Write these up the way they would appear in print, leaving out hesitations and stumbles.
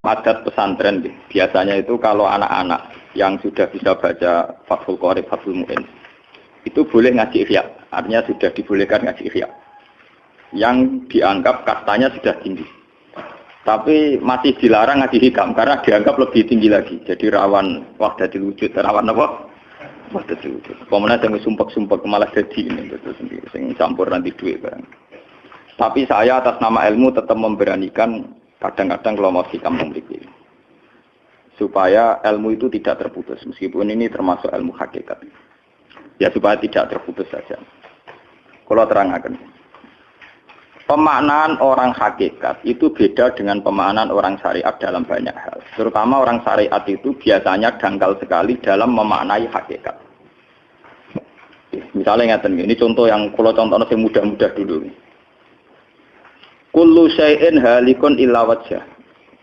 adat pesantren biasanya itu kalau anak-anak yang sudah bisa baca Fathul Qorib, Fathul Mu'in itu boleh ngaji ihya, artinya sudah dibolehkan ngaji ihya yang dianggap kastanya sudah tinggi, tapi masih dilarang ngaji hikam karena dianggap lebih tinggi lagi, jadi rawan wahdatul wujud, rawan apa? Wahdatul wujud. Pemenang yang sumpek-sumpek malah jadi ini betul sendiri, sing campur nanti duit barang. Tapi saya atas nama ilmu tetap memberanikan kadang-kadang kalau mau hikam memiliki supaya ilmu itu tidak terputus, meskipun ini termasuk ilmu hakikat. Ya supaya tidak terputus saja. Kalau terangkan, pemaknaan orang hakikat itu beda dengan pemaknaan orang syariat dalam banyak hal. Terutama orang syariat itu biasanya dangkal sekali dalam memaknai hakikat. Misalnya ngeten ini contoh yang kalau contohnya yang mudah-mudah dulu. Kullu syai'in halikun illa wajhah.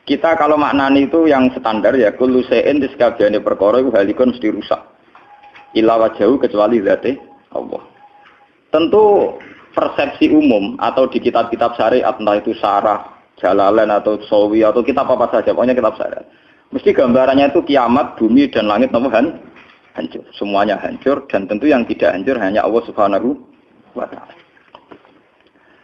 Kita kalau maknani itu yang standar ya, kullu syai'in disekabiane perkara iku halikun mesti rusak. Illa wajhahu kecuali zate Allah. Tentu persepsi umum atau di kitab-kitab syariat entah itu Syarah, Jalalain atau Sawi atau kitab apa saja, pokoknya kitab syariat. Mesti gambarannya itu kiamat, bumi dan langit hancur. Semuanya hancur dan tentu yang tidak hancur hanya Allah Subhanahu wa taala.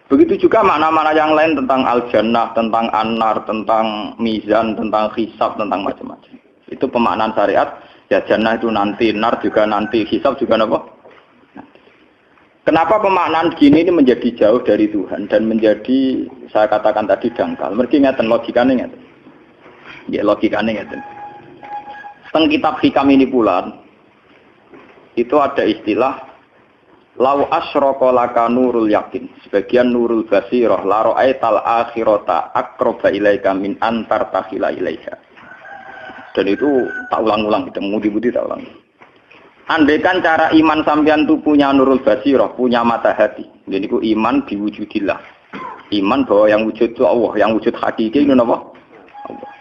Begitu juga makna-makna yang lain tentang al-jannah, tentang an-nar, tentang mizan, tentang hisab, tentang macam-macam. Itu pemaknaan syariat, ya jannah itu nanti, nar juga nanti, hisab juga apa? Kenapa pemaknaan gini ini menjadi jauh dari Tuhan dan menjadi, saya katakan tadi dangkal. Mereka ngeten logikanya ngeten. Ya logikanya ngeten. Teng kitab hikam ini pula, itu ada istilah lau asyraka laka nurul yakin, sebagian nurul basirah la ra'aital akhirata aqraba ilaika min antar takhila ilaiha. Dan itu tak ulang-ulang, kita mudi-mudi tak ulang. Andaikan cara iman sampean itu punya nurul basirah, punya mata hati. Jadi itu iman biwujudillah. Iman bahwa yang wujud itu Allah, yang wujud hakiki itu apa? Allah.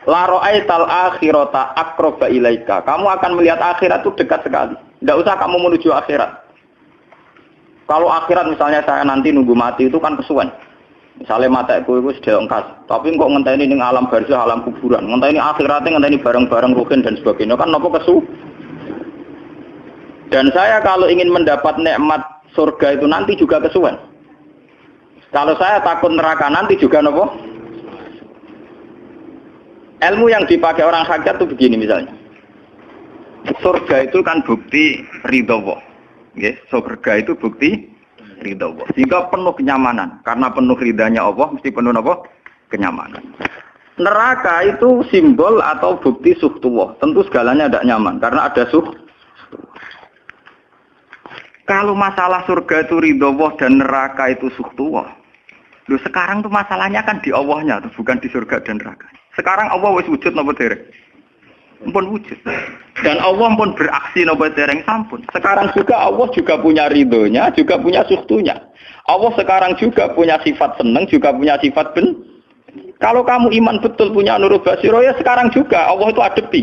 La ra'aital akhirata aqraba ilaika. Kamu akan melihat akhirat itu dekat sekali. Tidak usah kamu menuju akhirat. Kalau akhirat misalnya saya nanti nunggu mati itu kan kesuwen. Misalnya mata itu sudah engkas, tapi kok ngenteni ning alam barzah, alam kuburan, ngenteni akhiratnya, ngenteni barang-barang ruhin dan sebagainya kan apa kesu? Dan saya kalau ingin mendapat nikmat surga itu nanti juga kesuwen. Kalau saya takut neraka nanti juga apa? Ilmu yang dipakai orang hakikat itu begini misalnya. Surga itu kan bukti ridho Allah. Yes, surga itu bukti ridha Allah. Sehingga penuh kenyamanan. Karena penuh ridhanya Allah, mesti penuh apa? Kenyamanan. Neraka itu simbol atau bukti suhtullah. Tentu segalanya tidak nyaman. Karena ada Kalau masalah surga itu ridha Allah dan neraka itu suhtullah. Loh sekarang tuh masalahnya kan di Allahnya, bukan di surga dan neraka. Sekarang Allah wis wujud napa dereng? Ampun wujud. Dan Allah pun beraksi napa dereng sampun. Sekarang juga Allah juga punya ridhonya, juga punya suhtunya. Allah sekarang juga punya sifat senang, juga punya sifat Kalau kamu iman betul punya nurul basiro ya sekarang juga Allah itu adepi.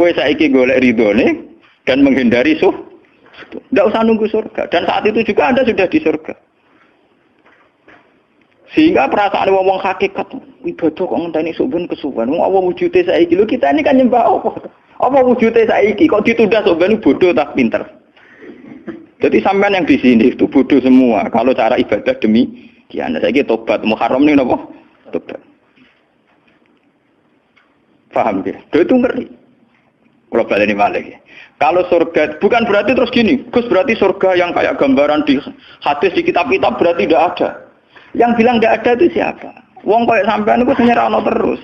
Kowe saiki golek ridhone dan menghindari Tidak usah nunggu surga. Dan saat itu juga Anda sudah di surga. Sehingga perasaan wong hakikat ibadah kok ngenteni suben kesuwen. Wong Allah wujude saiki lho kita ini kan nyembah apa? Apa wujude saiki kok ditunda suben bodoh tak pinter. Jadi sampean yang di sini itu bodoh semua kalau cara ibadah demi kian. Saiki tobat Muharram ning napa? Tobat. Paham ya? Itu ngeri. Kalau baleni malih. Kalau surga bukan berarti terus gini. Gus berarti surga yang kayak gambaran di hadis di kitab-kitab berarti tidak ada. Yang bilang tidak ada itu siapa? Wong koyo sampean iku sing ora ana terus.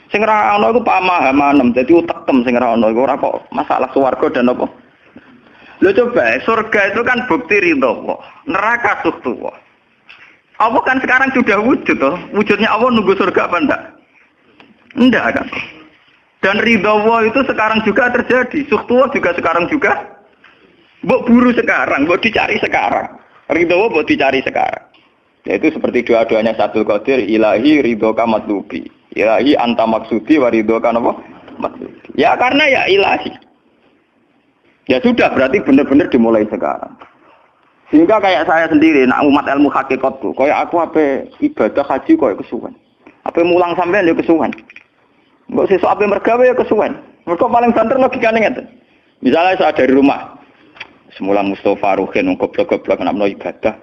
Sing ora ana iku pamahaman, dadi utekem sing ora ana iku ora kok masalah swarga dan apa. Lho coba, surga itu kan bukti ridho Allah, neraka suhtullah. Allah kan sekarang sudah wujud toh. Wujudnya Allah nunggu surga apa enggak? Enggak kan. Dan ridho Allah itu sekarang juga terjadi. Suhtullah juga sekarang juga. Mbok buru sekarang, mbok dicari sekarang. Ridho Allah mbok dicari sekarang. Yaitu seperti doa-doanya Satul Qadir, ilahi ridhoka matlubi. Ilahi anta maksudi wa ridhoka apa? Matlubi. Ya karena ya ilahi. Ya sudah berarti benar-benar dimulai sekarang. Sehingga kayak saya sendiri, nak umat ilmu hakikatku, kayak aku apa ibadah haji kayak kesuwen. Apa mulang sampean ya kesuwen. Mbok sesuk ape mergawe ya kesuwen. Mergo paling banter logikane ngeten. Misalnya saya dari rumah, semula Mustafa Ruhin goblok-goblok nak meno ibadah.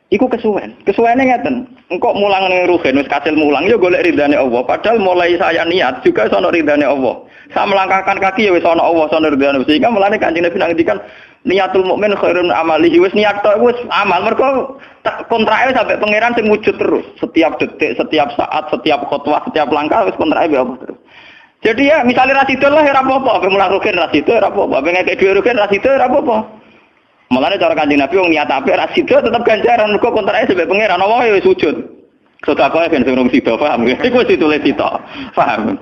Iku kesuwen. Kesuwene ngeten. Engkok mulang ning Ruhin wis kasil mulang ya golek ridane Allah. Padahal mulai saya niat juga sono ridane Allah. Saya melangkahkan kaki ya wis ana Allah sono ridane. Sehingga mulane Kanjeng Nabi ngendikan niatul mukmin khairun amalihi wis niat tok wis amal. Mergo kontrake sampai pangeran sing wujud terus. Setiap detik, setiap saat, setiap khotwah, setiap langkah wis kontrake Allah terus. Jadi ya misalnya rasidul lah ya apa-apa, apa mulang Ruhin rasidul ya apa-apa, apa ngekek dua Ruhin rasidul ya apa-apa. Mulane cara Kanjeng Nabi wong niat apik rasidul tetep ganjaran mergo kontrake sampai pangeran Allah ya wis wujud. Sedekah ben sing sida paham. Iku wis ditulis sida. Paham.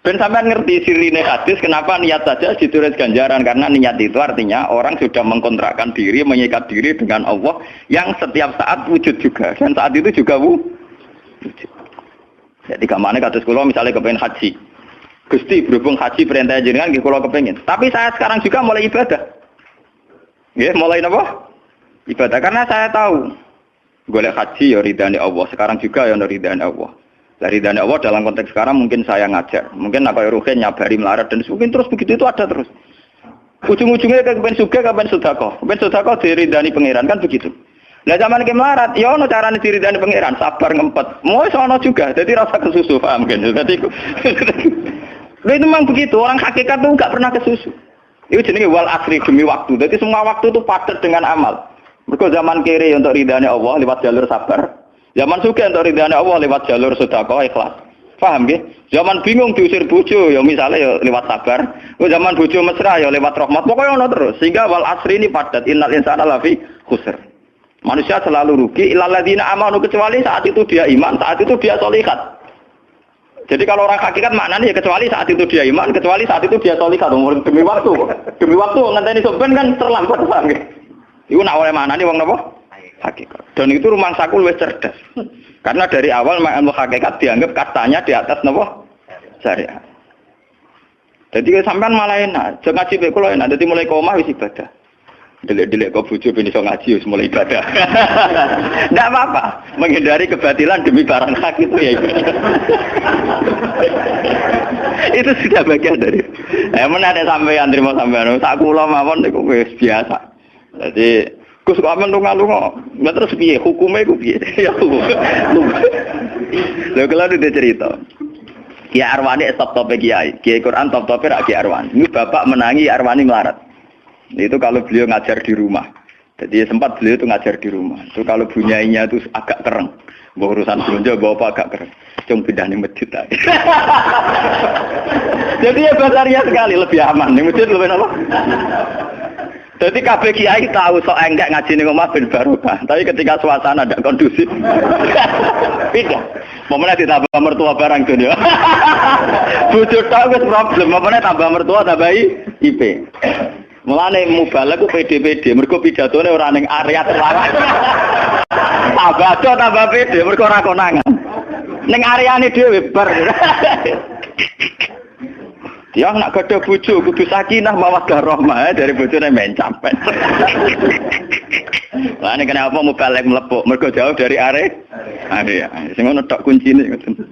Ben sampean ngerti sirine hadis kenapa niat saja ditulis ganjaran karena niat itu artinya orang sudah mengkontrakkan diri, mengikat diri dengan Allah yang setiap saat wujud juga dan saat itu juga wujud. Jadi kamane kados kula misalnya kepengin haji. Gusti berhubung haji perintah jenengan nggih kula kepengin. Tapi saya sekarang juga mulai ibadah. Nggih, mulai napa? Ibadah karena saya tahu golek haji ya ridane Allah. Sekarang juga ya ridane Allah. Lah ridane Allah dalam konteks sekarang mungkin saya ngajar. Mungkin apa Ruhin nyabari melarat dan mungkin terus begitu itu ada terus. Ujung-ujungnya kepen sugih kepen sedekah. Kepen sedekah diridani pangeran kan begitu. Lah zaman ke melarat ya ono carane diridani pangeran, sabar ngempet. Mau sono juga. Jadi rasa kesusu paham kan. Jadi lha itu memang begitu. Orang hakikat tuh enggak pernah kesusu. Itu jenenge wal asri demi waktu. Jadi semua waktu itu padat dengan amal. Mergo zaman kiri untuk ridane Allah lewat jalur sabar. Zaman sugih untuk ridane Allah lewat jalur sedekah ikhlas. Paham nggih? Zaman bingung diusir bojo ya misalnya ya lewat sabar. Zaman bojo mesra ya lewat rahmat. Pokoknya ono terus. Sehingga wal asri ini padat. Innal insana lafi khusr. Manusia selalu rugi illal ladzina amanu kecuali saat itu dia iman, saat itu dia sholihat. Jadi kalau orang hakikat maknanya ya kecuali saat itu dia iman, kecuali saat itu dia sholihat. Demi waktu. Demi waktu ngenteni sampean kan terlambat paham nggih. Iku nak oleh maknane wong napa? Hakikat. Dan itu rumah sakul wis cerdas. Karena dari awal ilmu hakikat dianggap katanya di atas napa? Syariat. Jadi sampean malah enak, jangan ngaji mek kula enak, dadi mulai omah wis ibadah. Delek-delek kok bojo ben iso ngaji wis mulai ibadah. Ndak apa-apa, menghindari kebatilan demi barang hak itu ya. Itu sudah bagian dari. Menawa sampean trimo sampean, sak kula mawon niku wis biasa. Jadi Gus kok amen lunga-lunga. Lah terus piye hukume iku piye? Ya hukum. Lha kalau ada cerita. Kiai Arwani top-tope kiai. Kiai Quran top-tope rak Kiai Arwani. Ini bapak menangi Arwani melarat. Itu kalau beliau ngajar di rumah. Jadi sempat beliau itu ngajar di rumah. Itu kalau bunyainya itu agak kereng. Bawa urusan belanja bawa apa agak kereng. Cuma pindah di masjid aja. Jadi ya basaria sekali lebih aman. Di masjid lebih apa? Jadi kabeh kiai tahu sok enggak ngaji ning omah ben barokah. Tapi ketika suasana tidak kondusif. Pindah. Momennya ditambah mertua barang dunia. Bujur tahu wis problem. Momennya tambah mertua tambah IP. Mulane mubalek ku PD-PD, mergo pidatone ora ning area terlarang. Tambah do tambah PD, mergo ora konangan. Ning areane dhewe bar. Dia nak gadah bojo kudu sakinah mawaddah rahmah dari bojone men capek. Lah nek kenapa mubalek mlepuk, mergo jauh dari area. Sing ngono tok kuncine ngoten.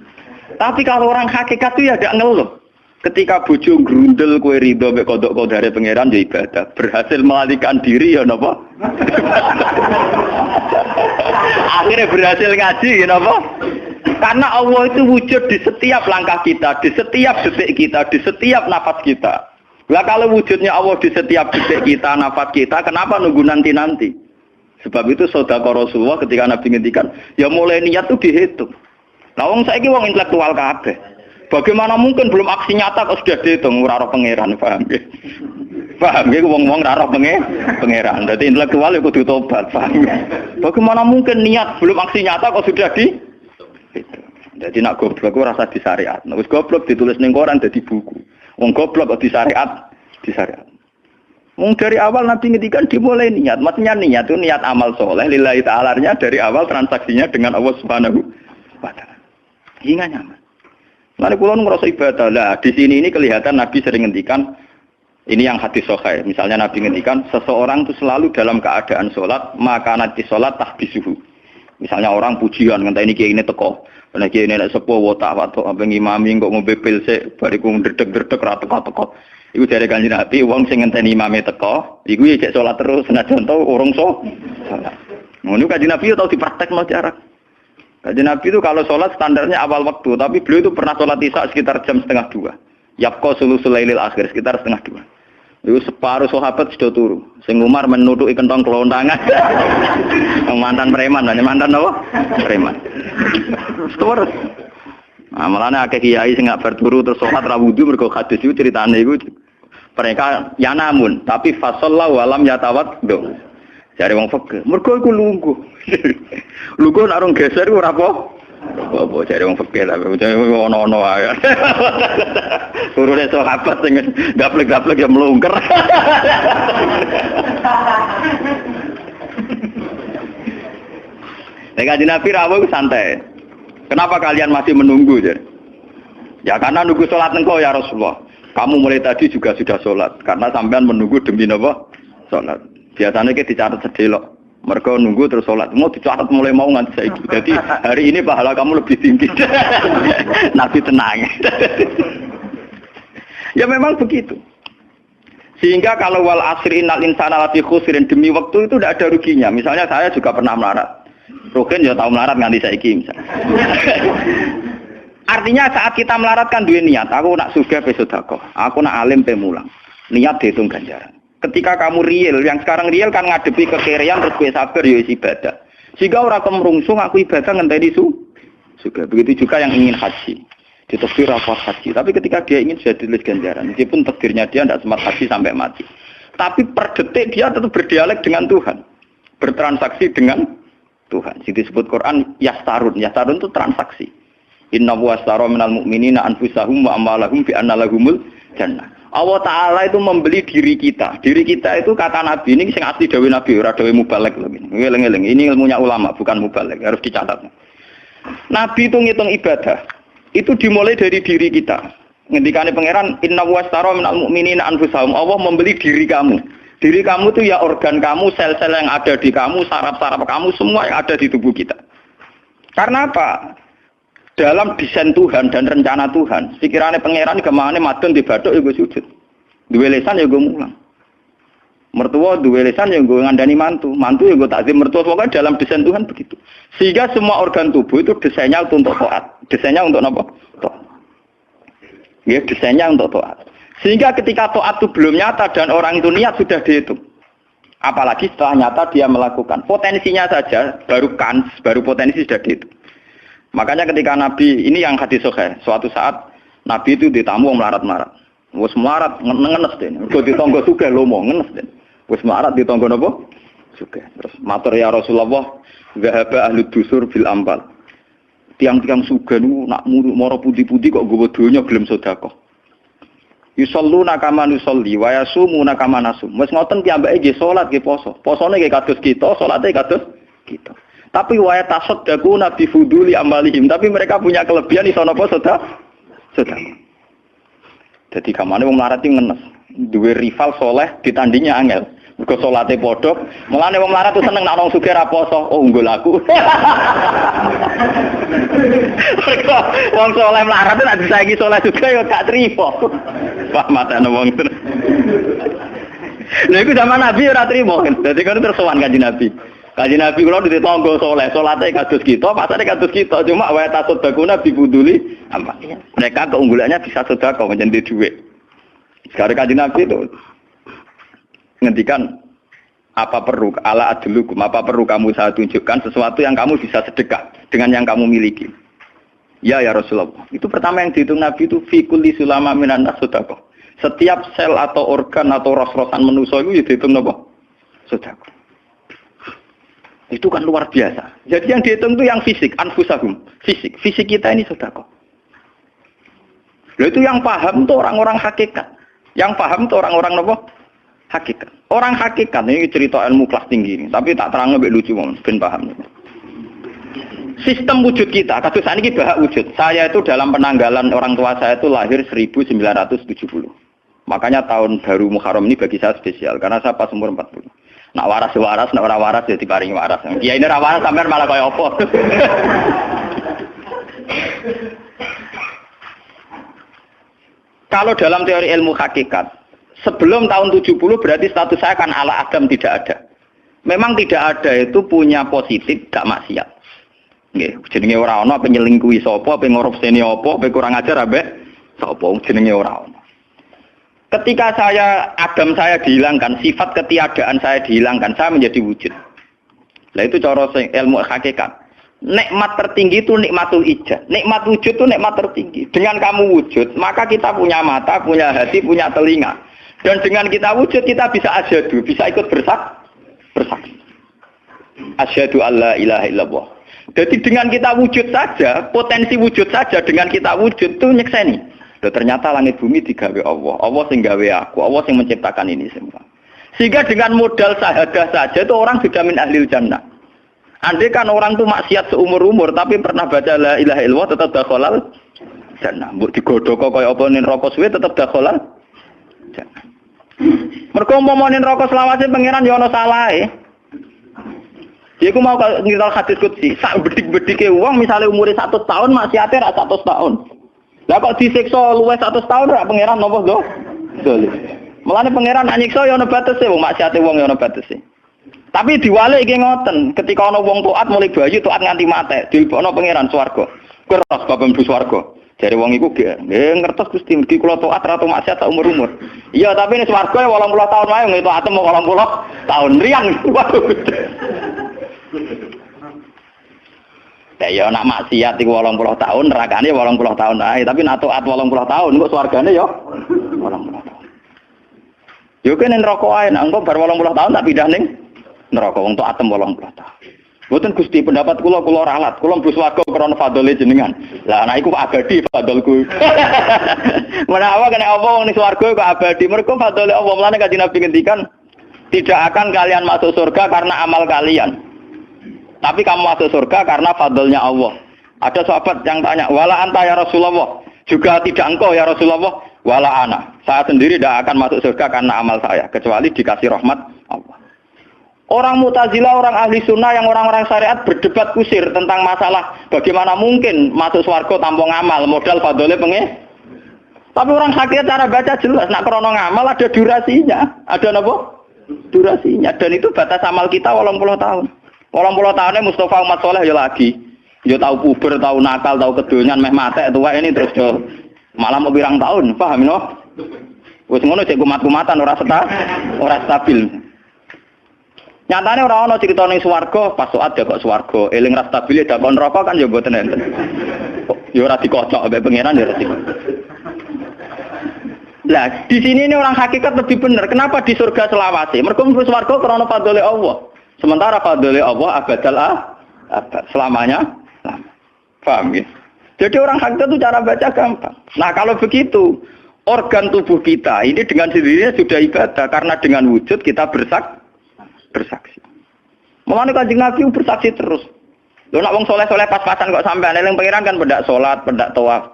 Tapi kalau orang hakikat itu ya gak ngeluh. Ketika bojo grundel kowe ridho mek kodok kodare pangeran ya ibadah. Berhasil melalikan diri ya napa? Akhirnya berhasil ngaji ya napa? Karena Allah itu wujud di setiap langkah kita, di setiap detik kita, di setiap nafas kita. Lah kalau wujudnya Allah di setiap detik kita, nafas kita, kenapa nunggu nanti-nanti? Sebab itu sedekah Rasulullah ketika Nabi ngendikan, ya mulai niat itu dihitung. Lah wong saiki wong intelektual kabeh. Bagaimana mungkin belum aksi nyata kok sudah dihitung ora roh pangeran, paham nggih? Paham nggih wong-wong ora roh pangeran. Dadi intelektual ya kudu tobat, paham. Bagaimana mungkin niat belum aksi nyata kok sudah di Jadi nak goblok ku rasa di syariat. Nek wis goblok ditulis ning koran dadi buku. Wong goblok kok di syariat, di syariat. Wong dari awal Nabi ngendikan dimulai niat. Maksudnya niat itu niat amal soleh lillahi ta'ala-nya dari awal transaksinya dengan Allah Subhanahu wa taala. Hingga nyaman. Lalu kula ngrasa ibadah. Lah di sini ini kelihatan Nabi sering ngendikan ini yang hadis sahih. Misalnya Nabi ngendikan seseorang itu selalu dalam keadaan salat, maka nanti salat tahbisuhu. Misalnya orang pujian ngenteni kiai ini teko. Nek kiai ini nek sepuh watak watuk apa ngimami kok ngombe pil sik bariku ndredeg-ndredeg ra teko-teko. Iku jare Kanjeng Nabi wong sing ngenteni imame teko, iku ya cek salat terus senajan to urung salat. Ngono Kanjeng Nabi tau dipraktekno jarak. Kanjeng Nabi itu kalau salat standarnya awal waktu, tapi beliau itu pernah salat Isya sekitar jam 1:30. Yapqa sulusul lailil akhir sekitar 1:30. Iku separuh sahabat sudah turu. Sing Umar menutuki kentong kelontangan. Mantan preman, mantan apa? Preman. Terus. Nah, malane akeh kiai sing gak bar turu terus salat ra wudu mergo hadis iku critane iku mereka ya namun tapi fasallahu alam yatawad do. Jare wong fikih, mergo iku lungguh. Lungguh nek arung geser iku ora apa jare wong fikih lah ono-ono ae. Turune sahabat sing gaplek-gaplek ya mlungker. Nek Kanjeng Nabi rawuh santai. Kenapa kalian masih menunggu, Jar? Ya karena nunggu sholat engkau ya Rasulullah. Kamu mulai tadi juga sudah sholat. Karena sampean menunggu demi apa? Sholat. Biasanya kita dicatat sedelok. Mereka nunggu terus sholat. Mau dicatat mulai mau nganti saiki. Jadi hari ini pahala kamu lebih tinggi. Nabi tenang. Ya memang begitu. Sehingga kalau wal asri innal insana lafi khusrin demi waktu itu tidak ada ruginya. Misalnya saya juga pernah melarat. Rugen ya tahu melarat nganti saiki misalnya. Artinya saat kita melarat kan duwe niat, aku nak sugih pe sedekah, aku nak alim pe mulang. Niat dihitung ganjaran. Ketika kamu real, yang sekarang real kan ngadepi kekerean terus kowe sabar ya ibadah. Jika ora kemrungsung aku ibadah ngenteni sugih. Begitu juga yang ingin haji. Ditakdir rapor haji, tapi ketika dia ingin sudah ditulis ganjaran, meskipun takdirnya dia tidak sempat haji sampai mati. Tapi per detik dia tetap berdialek dengan Tuhan. Bertransaksi dengan Tuhan. Jadi disebut Quran yastarun. Yastarun itu transaksi. Inna wastara minal mu'minina anfusahum wa amalahum bi anna lahumul jannah. Allah Ta'ala itu membeli diri kita. Diri kita itu kata Nabi ini sing asli dawuh Nabi ora dawuh mubalek lho ini. Ngeling-eling. Ini ilmunya ulama bukan mubalek, harus dicatat. Nabi itu ngitung ibadah. Itu dimulai dari diri kita. Ngendikane pangeran inna wastara minal mu'minina anfusahum. Allah membeli diri kamu. Diri kamu itu ya organ kamu, sel-sel yang ada di kamu, saraf-saraf kamu, semua yang ada di tubuh kita. Karena apa? Dalam desain Tuhan dan rencana Tuhan, pikirannya pangeran kemana madun di bathuk ya gue sujud. Duwe lesan ya gue mulang. Mertua duwe lesan ya gue ngandani mantu. Mantu ya gue takzim mertua. Pokoknya dalam desain Tuhan begitu. Sehingga semua organ tubuh itu desainnya untuk taat. Desainnya untuk apa? Taat. Ya, desainnya untuk taat. Sehingga ketika taat itu belum nyata dan orang itu niat sudah dihitung. Apalagi setelah nyata dia melakukan. Potensinya saja baru potensi sudah dihitung. Makanya ketika Nabi, ini yang hadis sahih, suatu saat Nabi itu ditamu melarat-melarat. Wes melarat ngenes den. Kok ditonggo sugih lomo ngenes den. Wes melarat ditonggo napa? Sugih. Terus matur ya Rasulullah, zahaba ahli dusur bil ambal. Tiang-tiang sugih niku nak moro putih-putih kok nggawa donya gelem sedekah. Yusalluna kama nusolli wa yasumuna kama nasum. Wis ngoten piyambake nggih salat nggih poso. Posone nggih kados kita, salate kados kita. Tapi wa tasaddaquna bi fuduli amalihim. Tapi mereka punya kelebihan iso napa sedekah. Jadi kamane wong melarat iki ngenes. Duwe rival soleh ditandingi angel. Mergo salate padha, mulane wong melarat tuh seneng nek wong sugih ra poso. Oh, unggul aku. Wong soleh melarat nek disaingi soleh juga ya gak trimo. Wah, matane wong tenan. Lha iku zaman Nabi ora trimo. Dadi kan terus sowan Kanjeng Nabi. Kanjeng Nabi kula di tangga soleh, salate kados kita, pasane kados kita, cuma wa tasodakuna bibuduli apa. Mereka keunggulannya bisa sedekah menjadi duit. Sekarang Kanjeng Nabi itu ngendikan apa perlu ala adlukum, apa perlu kamu saya tunjukkan sesuatu yang kamu bisa sedekah dengan yang kamu miliki. Ya Rasulullah. Itu pertama yang dihitung Nabi itu fi kulli sulama minan nas sedekah. Setiap sel atau organ atau ros-rosan manusia itu dihitung apa? Sedekah. Itu kan luar biasa. Jadi yang dihitung itu yang fisik, anfusahum, fisik. Fisik kita ini sedekah. Lalu itu yang paham itu orang-orang hakikat. Yang paham itu orang-orang apa? Hakikat. Orang hakikat ini cerita ilmu kelas tinggi ini, tapi tak terang lebih lucu ben paham. Sistem wujud kita, kasus ini bahak wujud. Saya itu dalam penanggalan orang tua saya itu lahir 1970. Makanya tahun baru Muharram ini bagi saya spesial karena saya pas umur 40. Nak waras, nak ora waras ya diparingi waras. Kiai ini ora waras sampean malah kaya apa? Kalau dalam teori ilmu hakikat, sebelum tahun 70 berarti status saya kan ala Adam tidak ada. Memang tidak ada itu punya positif gak maksiat. Nggih, jenenge ora ana apa nyelingkuhi sapa, apa ngorupseni apa, apa kurang ajar ambek sapa jenenge ora ana. Ketika Adam saya dihilangkan, sifat ketiadaan saya dihilangkan, saya menjadi wujud. Lah itu cara ilmu hakikat. Nikmat tertinggi itu nikmatul ijad. Nikmat wujud itu nikmat tertinggi. Dengan kamu wujud, maka kita punya mata, punya hati, punya telinga. Dan dengan kita wujud, kita bisa asyhadu, bisa ikut bersaksi. Asyhadu alla ilaha illallah. Jadi dengan kita wujud saja, potensi wujud saja dengan kita wujud itu nyekseni. Loh, ternyata langit bumi digawe Allah. Allah sing gawe aku, Allah sing menciptakan ini semua. Sehingga dengan modal syahadah saja itu orang sudah min ahlil jannah. Andai kan orang itu maksiat seumur-umur tapi pernah baca la ilaha illallah tetap dakhalal jannah. Mbok digodhok kaya apa ning neraka suwe tetap dakhalal jannah. Mergo umpama ning neraka selawase pangeran ya ana salahe. Iku mau ngiral hadis qudsi, sak bedik-bedike wong misale umure 100 tahun maksiate ra 100 tahun. Lah kok disiksa luwih 100 tahun ra pangeran napa lho? Dolim. Mulane pangeran anyiksa ya ana batese wong maksiate wong ya ana batese. Tapi diwalik iki ngoten, ketika ana wong taat mulai bayi taat nganti mate, dilebokno pangeran swarga. Keros bab mlebu swarga. Jare wong iku nggih ngertos Gusti mergi kula taat ra tau maksiat sak umur-umur. Iya, tapi ning swarga 80 tahun wae ngeto atem 80 tahun riang. Waduh. Ya nak maksiat iku 80 tahun, nerakane 80 tahun ae, tapi nak taat 80 tahun kok swargane ya 80 tahun. Yo kene neraka ae, nek engko bar 80 tahun tak pindah ning neraka wong tok atem 80 tahun. Mboten Gusti pendapat kula ralat, kula mlebu swarga krana fadhole jenengan. Lah anak iku abadi fadholku. Menawa kena apa wong ning swarga kok abadi, mergo fadhole Allah. Mulane Kanjeng Nabi ngendikan, tidak akan kalian masuk surga karena amal kalian. Tapi kamu masuk surga karena fadlnya Allah. Ada sahabat yang tanya, wala anta ya Rasulullah. Juga tidak engkau ya Rasulullah. Wala ana. Saya sendiri tidak akan masuk surga karena amal saya. Kecuali dikasih rahmat Allah. Orang Mu'tazilah, orang ahli sunnah yang orang-orang syariat berdebat kusir tentang masalah bagaimana mungkin masuk surga tanpa ngamal. Modal fadlnya pengen. Tapi orang hakikat cara baca jelas. Nak krono ngamal ada durasinya. Ada apa? Durasinya. Dan itu batas amal kita 80 tahun. 80 tahunnya Mustafa umat soleh ya lagi. Ya tahu puber, tahu nakal, tahu kedonyan, meh mate tua ini terus yo malah mau birang tahun, paham no? Wes ngono cek kumat-kumatan ora stabil. Nyatane ora ono crita ning swarga, pas saat ya kok swarga, eling ra stabil dak kon neraka kan ya mboten enten. Ya ora dikocok mbek pangeran ya ora dikocok. Lah, di sini ini orang hakikat lebih benar. Kenapa di surga selawase? Mergo mlebu swarga krana fadhole Allah. Sementara fadhole Allah abadal abad, selamanya lama. Paham ya? Jadi orang hakikat itu cara baca gampang. Nah kalau begitu, organ tubuh kita ini dengan sendirinya sudah ibadah. Karena dengan wujud kita bersaksi. Mulane Kanjeng Nabi bersaksi terus. Lho nak wong soleh-soleh pas-pasan kok sampean eling pangeran kan pendak salat, pendak tawaf.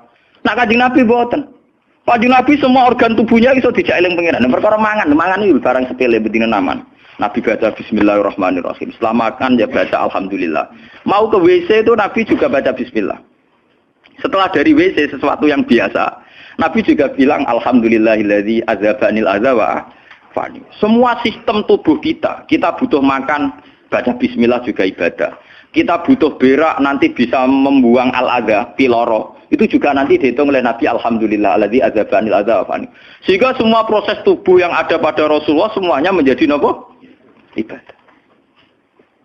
Nak Kanjeng Nabi mboten. Kanjeng Nabi semua organ tubuhnya iso dijak eling pangeran. Perkara mangan iki barang sepele bedine naman. Nabi baca bismillahirrahmanirrahim. Setelah makan ya baca alhamdulillah. Mau ke WC itu Nabi juga baca bismillah. Setelah dari WC sesuatu yang biasa, Nabi juga bilang alhamdulillahilladzi azhabanil adza wa afani. Semua sistem tubuh kita butuh makan, baca bismillah juga ibadah. Kita butuh berak nanti bisa membuang al-adza, piloro. Itu juga nanti dihitung oleh Nabi alhamdulillah alladzi azhabanil adza wa afani. Sehingga semua proses tubuh yang ada pada Rasulullah semuanya menjadi napa? Ibadah.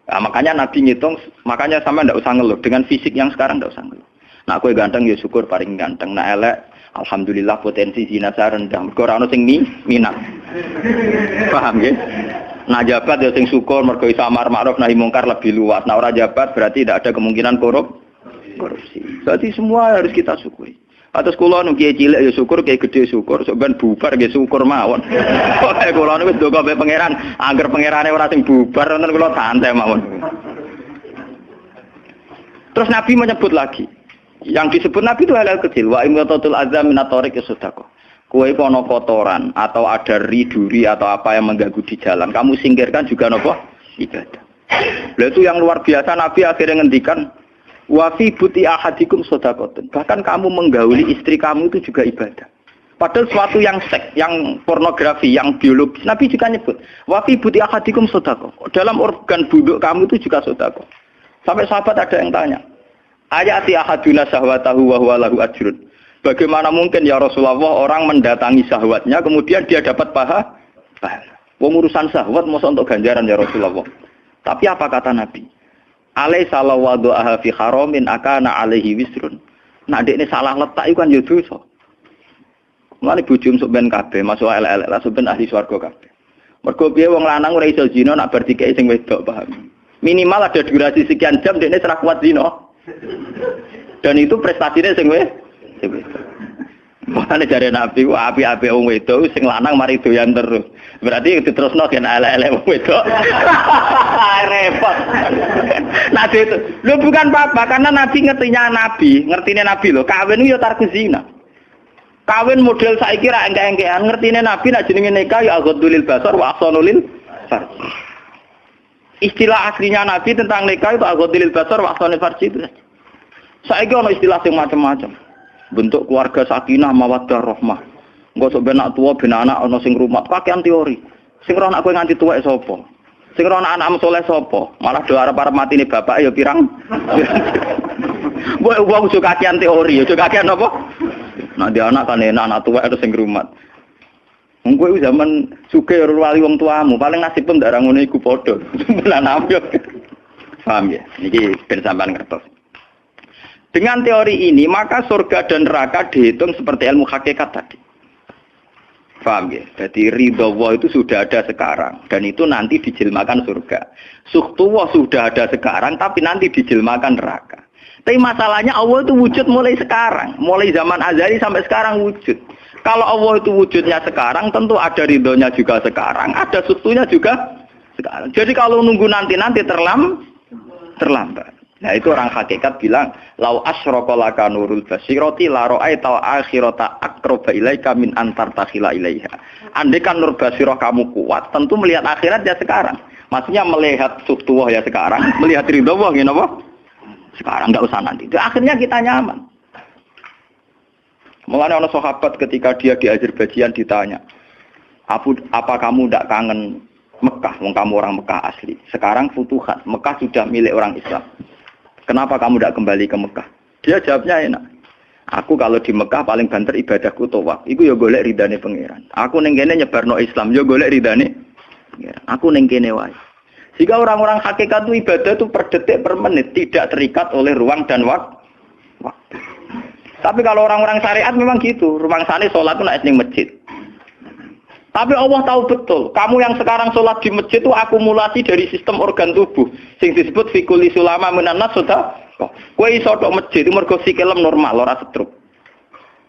Nah, makanya Nabi ngitung, makanya sama ndak usah ngeluh dengan fisik yang sekarang ndak usah ngeluh. Nah, aku ganteng ya syukur paling ganteng. Nah, elek alhamdulillah potensi zina saya rendah. Mergo ora ono sing minat. Paham nggih? Nah, jabat ya sing syukur mergo iso amar ma'ruf nahi mungkar lebih luas. Nah, ora jabat berarti tidak ada kemungkinan korupsi. Jadi semua harus kita syukuri. Atus kula nu kiye cilik ya syukur, kiye gedhe syukur, sok ben bubar nggih syukur mawon. Pokoke kula niku wis ndonga mbek pangeran, angger pangerane ora sing bubar wonten kula santai mawon. Terus Nabi menyebut lagi. Yang disebut Nabi itu hal-hal kecil. Wa imatatul azam minat tariq sedekah. Kue kono kotoran atau ada duri atau apa yang mengganggu di jalan, kamu singkirkan juga nopo ibadah. Lalu itu yang luar biasa, Nabi akhirnya ngendikan wa fi buti ahadikum shadaqatun. Bahkan kamu menggauli istri kamu itu juga ibadah. Padahal suatu yang seks, yang pornografi, yang biologis, Nabi juga nyebut wa fi buti ahadikum shadaqah. Dalam organ buduk kamu itu juga sedekah. Sampai sahabat ada yang tanya, ayati ahaduna syahwatahu wa huwa lahu ajrun. Bagaimana mungkin ya Rasulullah orang mendatangi syahwatnya kemudian dia dapat pahala? Wong urusan syahwat masa untuk ganjaran ya Rasulullah. Tapi apa kata Nabi? Alaisa law wada'aha fi haramin akana alaihi wisrun. Nah dekne salah letak iku kan ya dosa. Mulane bojo sok ben kabeh masuk elek-elek lah sok ben ahli swarga kabeh. Mergo piye wong lanang ora iso zina nak bar dikeki sing wedok, paham? Minimal ada durasi sekian jam dekne ora kuat zina. Dan itu prestasinya sing mana jare Nabi ku api-api wong wedok sing lanang mari doyan terus. Berarti diterusno gen elek-elek wong wedok. Repot. Nabi itu. Lho bukan apa-apa karena Nabi ngertine Nabi lho, kawin yo tarku zina. Kawin model saiki ra engke-engkean, ngertine Nabi nek jenenge nikah ya aghadulil basar wa ahsanulil farj. Istilah aslinya Nabi tentang nikah itu aghadulil basar wa ahsanul farj itu. Saiki ono istilah sing macam-macam. Bentuk keluarga sakinah mawaddah rahmah. Engko sok ben anak tuwa ben anak ana sing rumat, kakean teori. Sing ora anak kowe nganti tuwek sapa? Sing ora anak saleh sapa? Malah do arep-arep matine bapak ya pirang. Mbok wong sok kakean teori, ya kakean apa? Nek dia anak kan enak anak tuwek terus sing rumat. Wong kowe zaman sugih ora wali wong tuamu, paling nasib pun ndak ngono iku padha. Lan ambyok. Paham ya? Niki ben sampean ngertos. Dengan teori ini, maka surga dan neraka dihitung seperti ilmu hakikat tadi. Paham ya? Jadi ridho Allah itu sudah ada sekarang. Dan itu nanti dijelmakan surga. Suhtullah sudah ada sekarang, tapi nanti dijelmakan neraka. Tapi masalahnya Allah itu wujud mulai sekarang. Mulai zaman azali sampai sekarang wujud. Kalau Allah itu wujudnya sekarang, tentu ada ridhonya juga sekarang. Ada suhtunya juga sekarang. Jadi kalau nunggu nanti terlambat. Nah itu orang hakikat bilang lau asyraka laka nurul basirati la ra'aita akhirata aqraba ilaika min antar takhila ilaiha. Andai kan nur basirah kamu kuat, tentu melihat akhirat ya sekarang. Maksudnya melihat subtuwah ya sekarang, melihat ridha Allah ngene apa? Sekarang enggak usah nanti. Akhirnya kita nyaman. Mulane ana sahabat ketika dia di Azerbaijan ditanya, "Apa kamu tidak kangen Mekah? Wong kamu orang Mekah asli. Sekarang futuhat, Mekah sudah milik orang Islam. Kenapa kamu tidak kembali ke Mekah?" Dia jawabnya enak. Aku kalau di Mekah paling banter ibadahku tawaf. Iku ya golek ridane pangeran. Aku ning kene nyebarno Islam ya golek ridane pangeran. Aku ning kene wae. Jika orang-orang hakikat itu ibadah itu per detik per menit, tidak terikat oleh ruang dan waktu. Tapi kalau orang-orang syariat memang gitu. Rumangsane salat itu nek ning masjid. Tapi Allah tahu betul, kamu yang sekarang sholat di masjid itu akumulasi dari sistem organ tubuh. Sing disebut fikuli sulama menanas sudah. Kowe iso tok masjid itu mergo sikilem normal, ora stroke.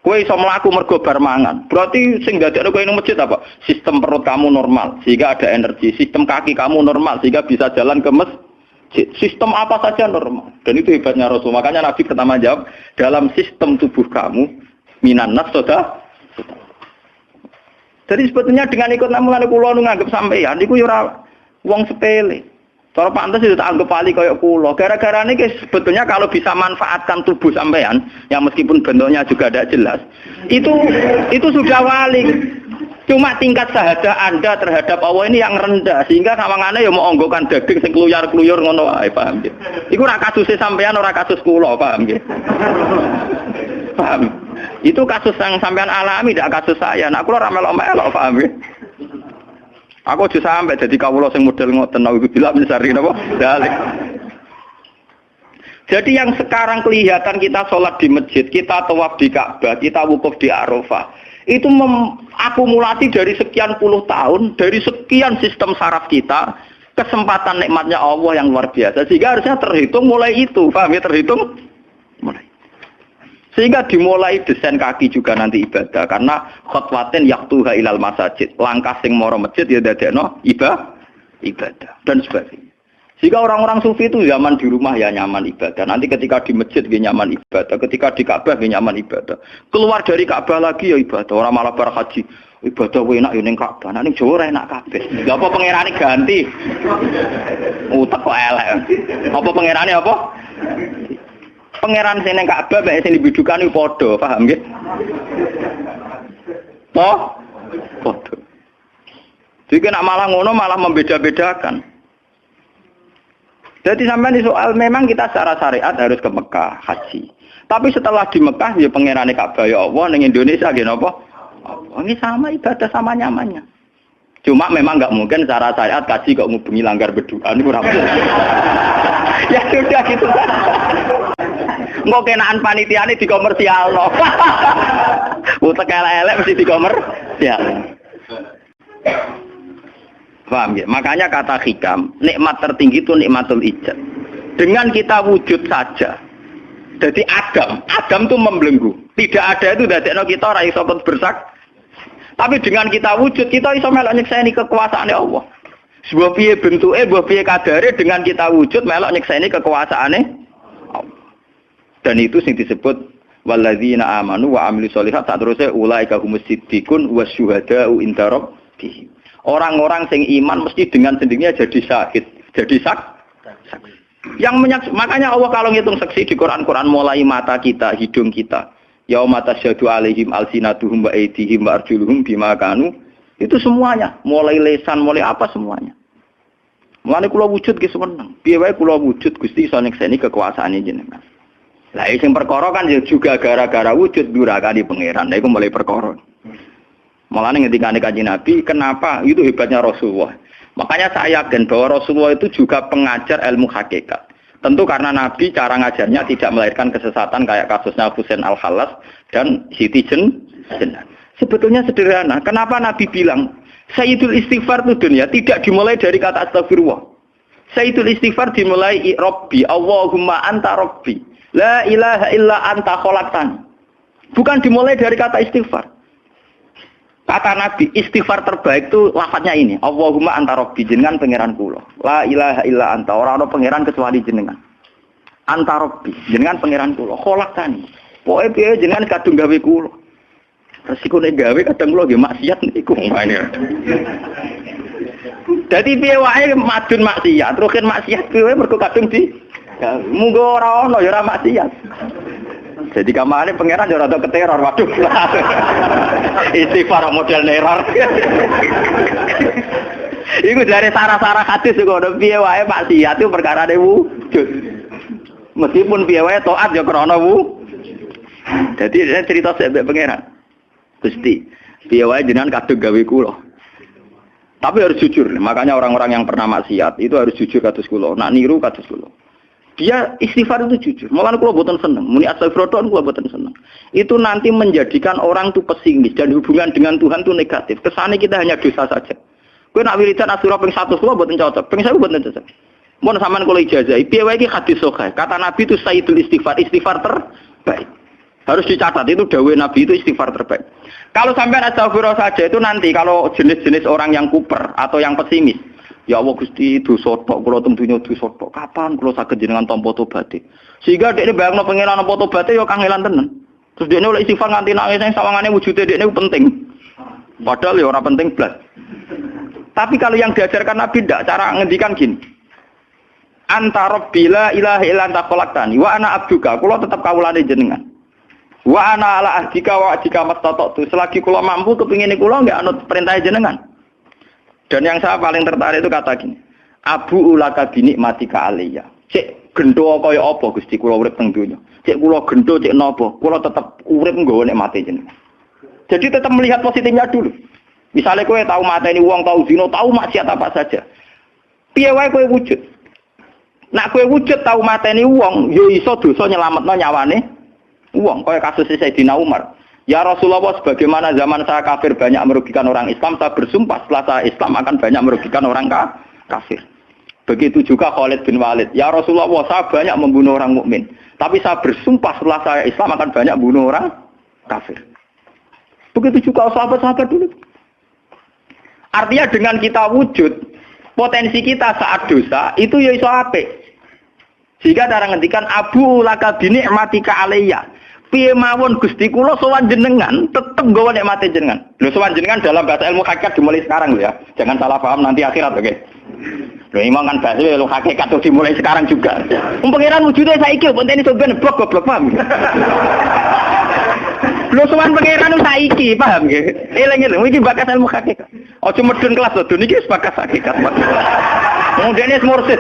Kowe iso mlaku mergo bar mangan. Berarti sing dadekno kowe ning masjid apa? Sistem perut kamu normal, sehingga ada energi. Sistem kaki kamu normal, sehingga bisa jalan ke masjid. Sistem apa saja normal. Dan itu hebatnya Rasul. Makanya Nabi pertama jawab, dalam sistem tubuh kamu minanas sudah. Jadi sebetulnya dengan ikut namulan kula nu nganggep sampeyan niku ya ora wong sepele. Cara pantes itu tak anggap wali kaya kula. Gara-gara niki sebetulnya kalau bisa manfaatkan tubuh sampeyan yang meskipun bentuknya juga tidak jelas, itu sudah wali. Cuma tingkat sahadah Anda terhadap Allah ini yang rendah sehingga sawangane ya mau onggokan daging sing kluyar-kluyur ngono wae, paham nggih. Iku ora kasuse sampeyan ora kasus kula, paham nggih. Paham. Itu kasus yang sampean alami, tidak kasus saya. Nah, aku ora melok-melok, paham ya? Aku aja sampai jadi kawula sing model ngoten niku bila mencari napa? Dalik. Jadi yang sekarang kelihatan kita sholat di masjid, kita tawaf di Ka'bah, kita wukuf di Arafah, itu akumulasi dari sekian puluh tahun, dari sekian sistem saraf kita, kesempatan nikmatnya Allah yang luar biasa. Sehingga harusnya terhitung mulai itu, paham ya? Terhitung mulai. Sehingga dimulai desain kaki juga nanti ibadah karena khotwatin yaktuha ilal masajid, langkah sing moro masjid ya dadekno ibadah dan sebagainya. Jika orang-orang sufi itu zaman di rumah ya nyaman ibadah. Nanti ketika di masjid dia nyaman ibadah. Ketika di Ka'bah dia nyaman ibadah. Keluar dari Ka'bah lagi ya ibadah. Orang malah bar haji. Ibadah enak ya ning Ka'bah. Ning Jawa enak kabeh. Lha apa pangerane ganti? Utek kok elek. Apa pangerane apa? Pangeran sing ning Ka'bah mek sing dibidukani padha, paham nggih? Padha. Jadi nak malah ngono malah membeda-bedakan. Jadi sampai di soal memang kita secara syariat harus ke Mekah haji. Tapi setelah di Mekah ya pangerane Ka'bah ya Allah ning Indonesia nggih napa? Ini sama ibadah sama nyamannya. Cuma memang enggak mungkin secara syariat kaji kok ngubungi langgar berdoa niku ora mungkin. Ya sudah gitu. Engko kenaan panitiane dikomersialno. Utek elek-elek mesti dikomersialno. Paham ya? Makanya kata hikam, nikmat tertinggi itu nikmatul ijad. Dengan kita wujud saja. Jadi Adam itu membelenggu. Tidak ada itu dadekno kita ora iso bersak. Tapi dengan kita wujud, kita iso melok nyekseni kekuasaane Allah. Sebuah piye bentuke, sebuah piye kadare dengan kita wujud melok nyekseni kekuasaane Allah. Dan itu sing disebut walladzina amanu wa amilus sholihat saterusé ulaika humus siddiqun wasyuhada'u inda rabbihim. Orang-orang sing iman mesti dengan sendirinya jadi syahid, jadi saksi. Makanya Allah kalau ngitung saksi di Quran mulai mata kita, hidung kita, yauma tasyhadu alaihim alsinatuhum wa aydihim wa arjuluhum bima kanu, itu semuanya, mulai lesan, mulai apa semuanya. Mulane kula wujud ki seneng. Piye wae kula wujud Gusti iso nyekseni kekuasaane jenengan. Lah sing perkara kan juga gara-gara wujud durakane pangeran. Lha iku mulai perkara. Mulane ngendikane Kanjeng Nabi, kenapa? Itu hebatnya Rasulullah. Makanya saya yakin bahwa Rasulullah itu juga pengajar ilmu hakikat. Tentu karena Nabi cara ngajarnya tidak melahirkan kesesatan kayak kasusnya Husain Al-Khallas dan Siti Jenar. Sebetulnya sederhana. Kenapa Nabi bilang Sayyidul Istighfar itu dunia tidak dimulai dari kata astagfirullah. Sayyidul Istighfar dimulai Rabbi, Allahumma anta Rabbi. La ilaha illa anta khalaqtani. Bukan dimulai dari kata istighfar. Kata Nabi, istighfar terbaik itu lafadznya ini. Allahumma anta Rabbi, jenengan pangeran kula. La ilaha illa anta, ora ana pangeran kecuali jenengan. Anta Rabbi, jenengan pangeran kula. Khalaqtani. Pokoke piye jenengan kadung gawe kula. Resiko nek gawe kadang kula nggih maksiat niku. Dadi piye wae madun maksiat, rukin maksiat piye mergo kadung di munggo ora ana ya ora maksiat. Jadi kamane pangeran yo rada keteror, waduh. Istighfar model neror. Iku dari sarah-sarah hadis kok ono piye wae maksiat itu perkarane wujud. Meskipun piye wae taat yo krana Jadi dia cerita sebab pangeran. Gusti, piye wae jenengan kadung gawe kula. Tapi harus jujur. Makanya orang-orang yang pernah maksiat itu harus jujur kados kula. Nak niru kados kula. Dia istighfar itu jujur. Malah kula boten seneng. Muni astagfirullah kula boten seneng. Itu nanti menjadikan orang itu pesimis dan hubungan dengan Tuhan itu negatif. Kesane kita hanya dosa saja. Kowe nak wiridan asura ping 100 kula boten cocok. Ping 1000 boten cocok. Mun sampean kula ijazahi, piye wae iki hadis sahih. Kata Nabi itu sayyidul istighfar terbaik. Harus dicatat itu dawuh Nabi itu istighfar terbaik. Kalau sampean astagfirullah saja itu nanti kalau jenis-jenis orang yang kuper atau yang pesimis. Ya Allah Gusti dosa tok kula tentunya dosa tok. Kapan kula saged jenengan tampa tobaté? Sehingga dekne bayangno pengenan tampa tobaté ya kangelan tenan. Terus dekne oleh istighfar nganti nangis sing sawangane wujude dekne penting. Padahal ya ora penting blas. Tapi kalau yang diajarkan Nabi ndak cara ngendikan gini. Anta Rabbi la ilaha illa anta khalaqtani wa ana abduka. Kula tetep kawulane jenengan. Wa ana ala ahdika wa ahdika mastata'tu. Selagi kula mampu kepingine kula nggak anut perintah jenengan. Dan yang saya paling tertarik itu kata gini, Abu ulaka binikmatika aliyah. Cek gendo kaya apa Gusti kula urip teng donya. Cek kula gendo cek napa, kula tetep urip nggawa nikmate jenengan. Jadi tetap melihat positifnya dulu. Misalnya kowe tahu mateni wong, tahu zina, tahu maksiat apa saja. Piye wae kowe wujud. Nak kowe wujud tahu mateni wong, yo iso dosa nyelametno nyawane wong. Kaya kasus Sayyidina Umar. Ya Rasulullah, sebagaimana zaman saya kafir banyak merugikan orang Islam, saya bersumpah setelah saya Islam akan banyak merugikan orang kafir. Begitu juga Khalid bin Walid. Ya Rasulullah, saya banyak membunuh orang mukmin, tapi saya bersumpah setelah saya Islam akan banyak membunuh orang kafir. Begitu juga sahabat-sahabat dulu. Artinya dengan kita wujud, Potensi kita saat dosa itu ya iso apik. Jika cara ngendikan abu laka binikmatika alayya. Piye mawon Gusti kula sowan jenengan tetep nggawa nikmate jenengan. Lho sowan jenengan dalam bahasa ilmu hakikat dimulai sekarang lho ya. Jangan salah paham nanti akhirat oke. Lho imam kan bahasa ilmu hakikat tuh dimulai sekarang juga. Pangeran wujude saiki pontene sampeyan goblok paham. Lho sowan pangeran saiki paham nggih. Eling-eling iki bakas ilmu hakikat. Aja medun kelas lho niki wis bakas hakikat. Mudene mursid.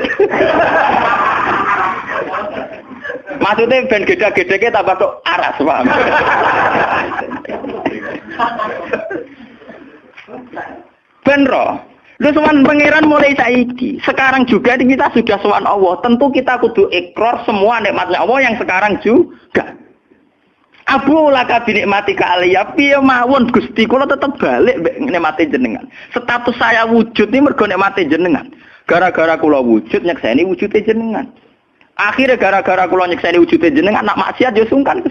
Maksudnya ben gede-gedeke tambah kok aras, paham? Ben roh. Lu sowan pangeran mulai saiki. Sekarang juga kita sudah sowan Allah. Tentu kita kudu ikrar semua nikmatnya Allah yang sekarang juga. Abu laka binikmatika alayya piye mawon Gusti kula tetep balik nikmate jenengan. Status saya wujud ini mergo nikmate jenengan. Gara-gara kula wujud nyekseni wujude jenengan. Akhirnya gara-gara kula nyekseni wujude jenengan nak maksiat yo sungkan.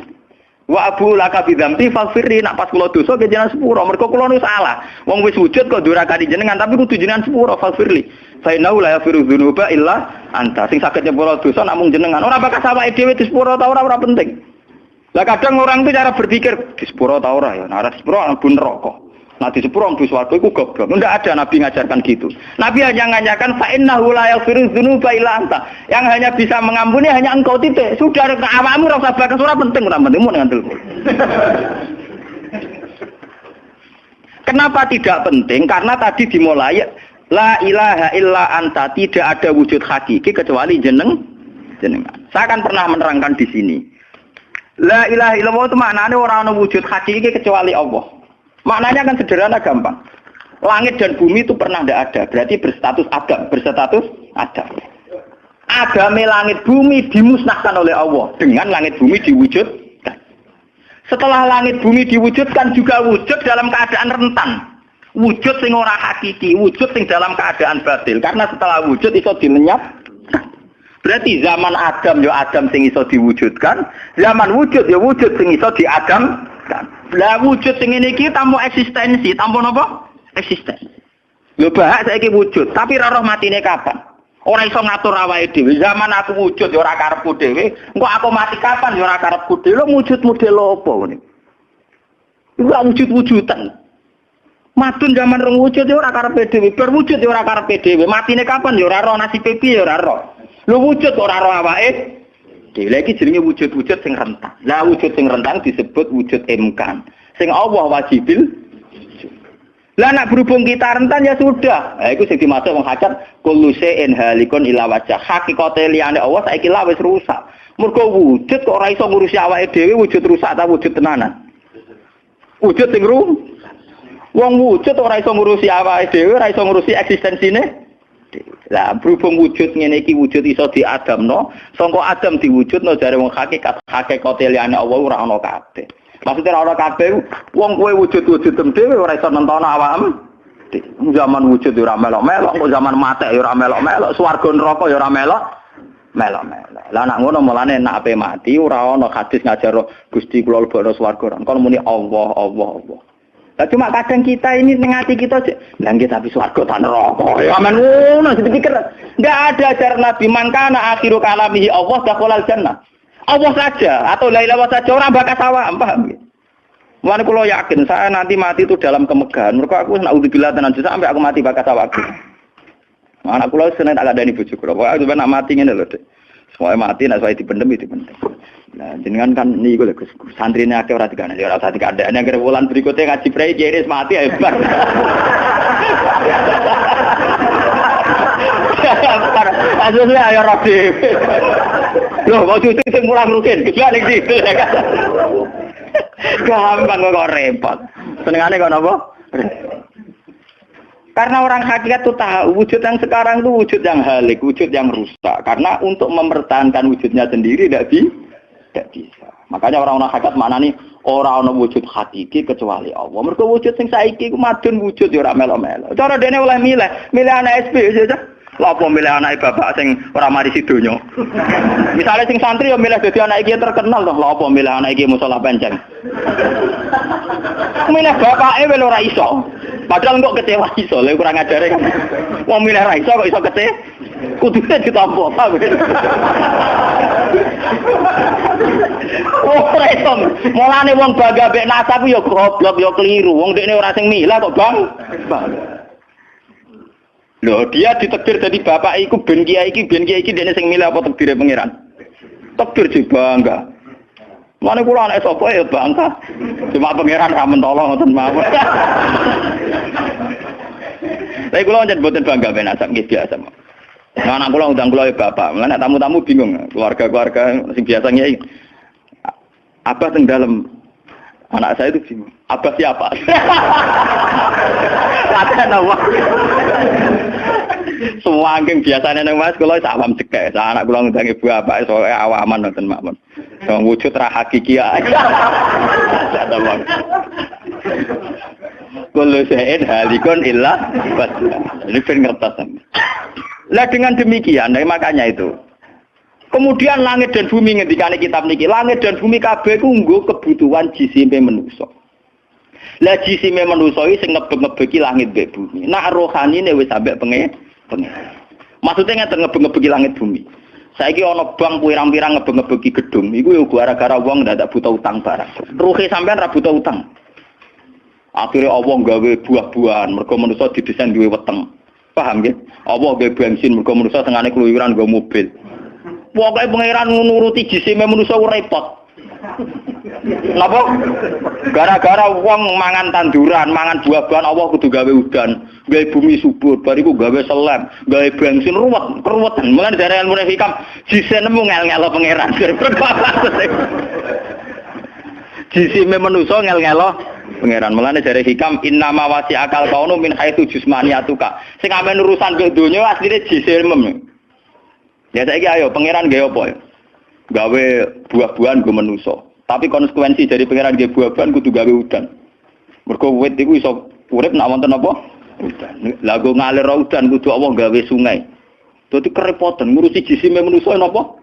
Wa abu laka bidzambi faghfirli nak pas kula dosa ke jenengan sepuro. Mergo kula nu salah. Wong wis wujud kok durakani jenengan tapi kudu jenengan sepuro faghfirli. Fa innahu la yaghfiru dzunuba illa anta. Sing saged nyepuro dosa namung jenengan. Ora bakal awake dhewe disepuro ta ora penting. Lah kadang orang itu cara berpikir disepuro ta ora ya. Nah disepuro mlebu neraka. Nah disepuro mlebu swarga iku goblok. Ndak ada nabi ngajarkan gitu. Nabi hanya ngajarkan fa innahu la yaghfiru dzunuba illa anta. Yang hanya bisa mengampuni hanya engkau titik. Sudah awakmu ora usah bakas ora penting mun ngandel. Kenapa tidak penting? Karena tadi dimulai la ilaha illa anta, tidak ada wujud hakiki kecuali jenengan. Saya akan pernah menerangkan di sini. La ilaha illallah itu maknanya orang ana wujud hakiki kecuali Allah. Maknanya kan sederhana gampang. Langit dan bumi itu pernah tidak ada, berarti berstatus ada. Agame langit bumi dimusnahkan oleh Allah dengan langit bumi diwujudkan. Setelah langit bumi diwujudkan juga wujud dalam keadaan rentan. Wujud sing ora hakiki, wujud sing dalam keadaan batil. Karena setelah wujud iso dilenyapkan. Berarti zaman Adam ya Adam sing iso diwujudkan, zaman wujud ya wujud sing iso diadamkan. Lah wujud sing ngene iki tanpa eksistensi, tanpa napa? Eksistensi. Lho bahak saiki wujud, tapi ora roh matine kapan? Ora iso ngatur awake dhewe. Zaman aku wujud ya ora karepku dhewe, engko aku mati kapan ya ora karepku dhewe. Lho wujud model apa ngene? Iku wujud-wujudan. Madun zaman rong wujud ya ora karepe dhewe, bar wujud ya ora karepe dhewe. Matine kapan ya ora roh, nasibe piye ya ora roh. Lho wujud ora roh awake. Dhewe iki jenenge wujud-wujud sing rentang. Lah wujud sing rentang disebut wujud imkan. Sing Allah wajibil. Lah nek berhubung kita rentan ya sudah. Lah iku sing dimaksud wong hajat kullu shay'in halikun ila wajh. Hakikate liyane Allah saiki lah wis rusak. Mergo wujud kok ora iso ngurusi awake dhewe wujud rusak ta wujud tenanan. Wujud sing wong wujud ora iso ngurusi awake dhewe, ora iso ngurusi eksistensine. Lah berhubung wujud ngene iki wujud iso diadamno, sangka Adam diwujudno jare wong hakikate liyane Allah ora ana kabeh. Maksudnya ora ana kabeh wong kowe wujud-wujud dhewe ora iso nentono awakmu. Zaman wujud ora melok-melok, kok zaman mati ora melok-melok, swarga neraka ya ora melok-melok. Lah nek ngono mulane nek ape mati ora ana hadis ngajar Gusti kula lebokno swarga. Kon muni Allah. Lah cuma kadang kita ini teng ati kita lha nggih tapi swarga ta neraka. Ya amen ngono dipikir. Enggak ada ajaran Nabi mangkana akhiru kalamihi Allah dakhalal jannah. Allah saja atau la ilaha saja orang bakas awak, paham nggih. Mulane kula yakin saya nanti mati itu dalam kemegahan. Mergo aku naudzubillah tenan sampai aku mati bakas awakku. Anak kula seneng tak kandhani bojo kula. Pokoke sampe nak mati ngene lho, Dik. Semoga mati nek saya dipendem itu penting. Nah, jenengan kan niku lho Gus. Santrine akeh ora dikandani, ora usah dikandani. Nek wulan berikutnya ngaji prei jeris mati ya hebat. Asline ayo rodi. Loh, kok cucu sing mulang rugen, gila ning ndi. Gampang kok repot. Senengane kok napa? Karena orang hakikat itu tahu wujud yang sekarang itu wujud yang halik, wujud yang rusak. Karena untuk mempertahankan wujudnya sendiri tidak bisa. Makanya orang-orang hakikat mana nih orang wujud hakiki kecuali Allah. Mereka wujud yang saiki ku madun wujud ya ora melo-melo. Cara dene oleh milih anak SP aja. Lha apa milih anake bapak sing ora mari sidonya. Misale sing santri ya milih dadi anake iki terkenal toh. Lha apa milih anake iki musala penceng. Milih bapake wel ora iso. Padahal kok kecewa iso, lha kurang ajare kan. Wong milih ra iso kok iso kecewa. Kudune ditampa. Oh, resom. Mulane wong bangga mbek nasab ya goblok ya keliru. Wong dekne ora sing milah kok, Bang. Loh, dia ditakdir jadi bapak iku ben kiai iki dekne sing milah apa takdire pangeran? Takdir sih bangga. Mulane kula anak sapa ya bangga. Cuma pangeran ra mentolo ngoten mawon. Tapi kula njen boten bangga ben nasab nggih biasa. Nah, anak kula undang kula ya bapak. Mulane tamu-tamu bingung, keluarga-keluarga sing biasa kiai. Abah teng dalam anak saya itu bingung. Abah siapa? Latihan apa? Semua angking biasanya nang Mas kula awam cekek. Anak kula ngundang ibu bapak soalnya awaman nonton makmun. Wong wujud ra hakiki ae. Ada wong. Kullu syai'in halikun illa wajhah. Ini ben ngertos. Lah dengan demikian, makanya itu. Kemudian langit dan bumi ngendikane kitab niki, langit dan bumi kabeh ku nggo kebutuhan jisime manusa. Lah jisime manusa iki sing ngebeg-ngebeki langit mbek bumi. Nak rohanine wis sampe pengen. Maksudnya ngeten ngebeg-ngebeki langit bumi. Saiki ana bank pirang-pirang ngebeg-ngebeki gedung, iku yo gara-gara wong ndak butuh utang barang. Ruhe sampean ra butuh utang. Akhire Allah gawe buah-buahan, mergo manusa didesain duwe weteng. Paham nggih? Allah gawe bensin mergo manusa tengane keluyuran nggo mobil. Pokoke pangeran nuruti jisime manusa repot. Napa? Gara-gara wong mangan tanduran, mangan buah-buahan Allah kudu gawe udan, gawe bumi subur, bariku gawe selem, gawe bensin ruwetan. Mulane dari ilmu hikam jise nemu ngel-ngelo pangeran. Jisime manusa ngel-ngelo pangeran. Mulane dari hikam innama wasi akal kaunu min haitsu jusmaniyatuka. Sing amen urusan ke donya asline jisime. Ya saiki ayo pangeran gawe apa? Gawe buah-buahan go manusa. Tapi konsekuensi dari pangeran gawe buah-buahan kudu gawe udan. Mergo wit iku iso urip nek wonten apa? Udan. Lah go ngalir udan kudu Allah gawe sungai. Dadi kerepotan ngurusi jisime manusa napa?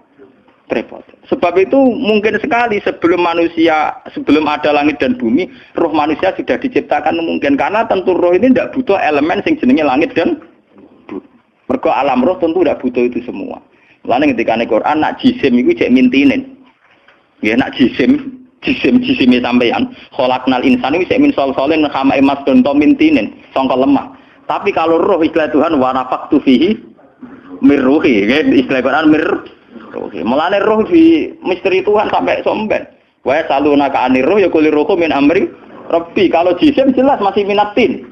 Repot. Sebab itu mungkin sekali sebelum ada langit dan bumi, roh manusia sudah diciptakan mungkin karena tentu roh ini tidak butuh elemen sing jenenge langit dan bumi. Mergo alam roh tentu tidak butuh itu semua. Mulane ketika ning Quran nak jisim iku cek mintinen. Ya nak jisim sampeyan. Khalaqnal insana iku cek min salsalin khama'i masdun to mintinen, sangka lemah. Tapi kalau roh istilah Tuhan wa nafaqtu fihi mir ruhi, istilah Quran mir ruhi. Mulane roh di misteri Tuhan sampai somben. Wa salunaka anir ruh ya kulir ruhu min amri rabbi. Kalau jisim jelas masih minatin.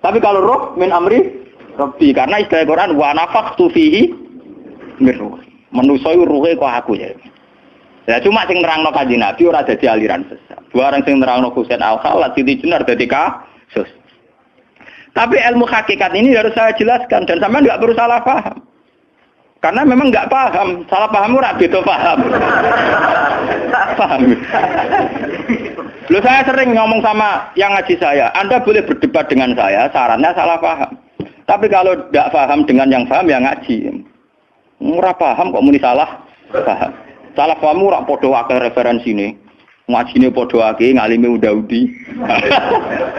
Tapi kalau roh min amri rabbi karena istilah Quran wa nafaqtu fihi miruh. Manusa iku ruhe kok aku ya. Ya cuma sing nerangno Kanjeng Nabi ora dadi aliran sesat. Barang sing nerangno Husain Al-Khalid Siti Jenar dadi kasus. Tapi ilmu hakikat ini harus saya jelaskan dan sampean enggak perlu salah paham. Karena memang enggak paham, salah paham ora beda paham. Paham. Loh saya sering ngomong sama yang ngaji saya, Anda boleh berdebat dengan saya, sarannya salah paham. Tapi kalau tidak paham dengan yang paham ya ngaji. Ora paham kok muni salah paham. Salah paham ora padha akeh referensine. Ngajine padha akeh ngalime unda-udi.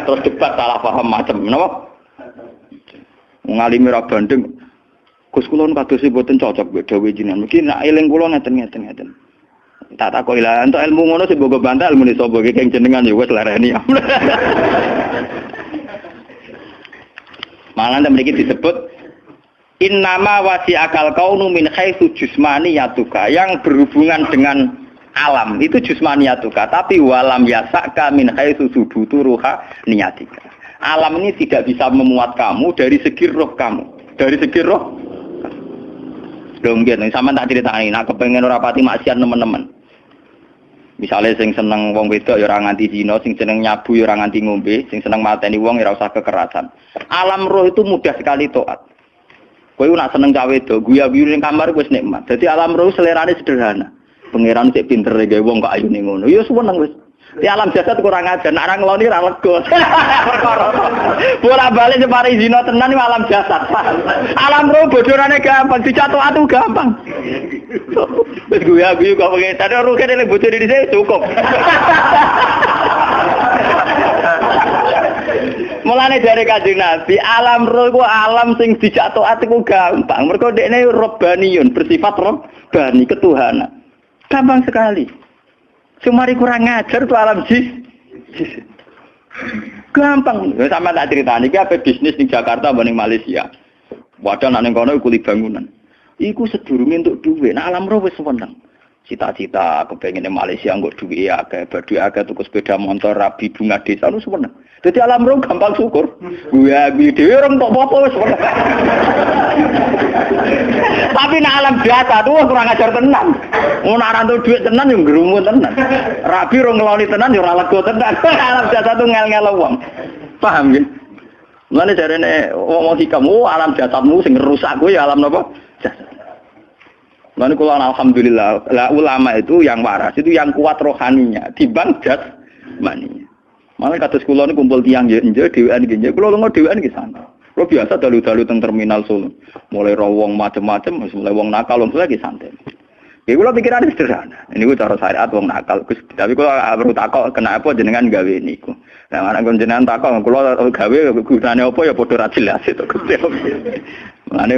Terus debat salah paham macam napa? Ngalime ra bandeng. Gus kula kados mboten cocok mbek dawuh jenengan. Mungkin nek eling kula ngeten. Tak takoki lah entuk ilmu ngono sing mbok bantal muni sapa iki keng jenengan ya wis lareni. Malah mriki disebut innama wasi akal kaunu min haitsu jusmaniyatuka yang berhubungan dengan alam itu jusmaniyatuka tapi walam yasaka min haitsu subutu ruha niyatika. Alam ini tidak bisa memuat kamu dari segi roh kamu. Dari segi roh. Dong nggih sampean tak critani nek kepengin ora pati maksiat teman-teman. Misale sing seneng wong wedok ya ora nganti zina, sing seneng nyabu ya ora nganti ngombe, sing seneng mateni wong ya ora usah kekerasan. Alam roh itu mudah sekali taat. Kowe nak seneng cawe wedok, guyu-guyu ning kamar wis nikmat. Dadi alam roh selerane sederhana. Pangeran sik pinter gawe wong kok ayune ngono. Ya seneng wis. Di alam jasad kurang ajar, nak orang ngeloni ra lega. Bolak-balik separi zina tenan alam jasad. Alam roh bojorane gampang, dicatu atu gampang. Wis gue kok pengen tadi roh kene bojor di sini cukup. Mulane dari Kanjeng Nabi, alam roh ku alam sing dicatu ati ku gampang. Mergo dekne robbaniyun, bersifat robbani, ketuhanan. Gampang sekali. Sumari kurang ngajar tuh alam jis. Gampang. Sama tak ceritani iki ape bisnis di Jakarta banding Malaysia. Wadah nang ning kono kuli bangunan. Iku sedurunge entuk dhuwit. Nah alam roh wis seneng. Cita-cita kepengine Malaysia nggo dhuwit akeh, badhe akeh tuku sepeda motor, rabi bunga desa lu seneng. Dadi alam roh gampang syukur. Gue dhewe ora entuk apa-apa wis seneng. Tapi nek alam biasa tuh kurang ajar tenan. Mun ora entuk dhuwit tenan yo ngrumun tenan. Rabi ora ngeloni tenan yo ora lega tenan. Alam biasa tuh ngel-ngel wong. Paham nggih? Mulane jarene wong hikamu alam jasadmu sing rusak kuwi alam napa? Jasad. Lalu kalau alhamdulillah, ulama itu yang waras, itu yang kuat rohaninya, dibang jasmaninya. Malah kata sekolah ini kumpul tiang jenje, dewan jenje, kalau lo dewan di sana. Lo biasa dalu-dalu teng terminal Solo, mulai rawong macam-macam, mulai wong nakal, wong lagi santai. Ya kalau pikiran sederhana, ini gue cara syariat wong nakal, tapi kalau perlu takok kenapa jenengan gawe ini? Nah, anak jenengan takok, kalau gawe gunanya apa ya bodoh jelas itu.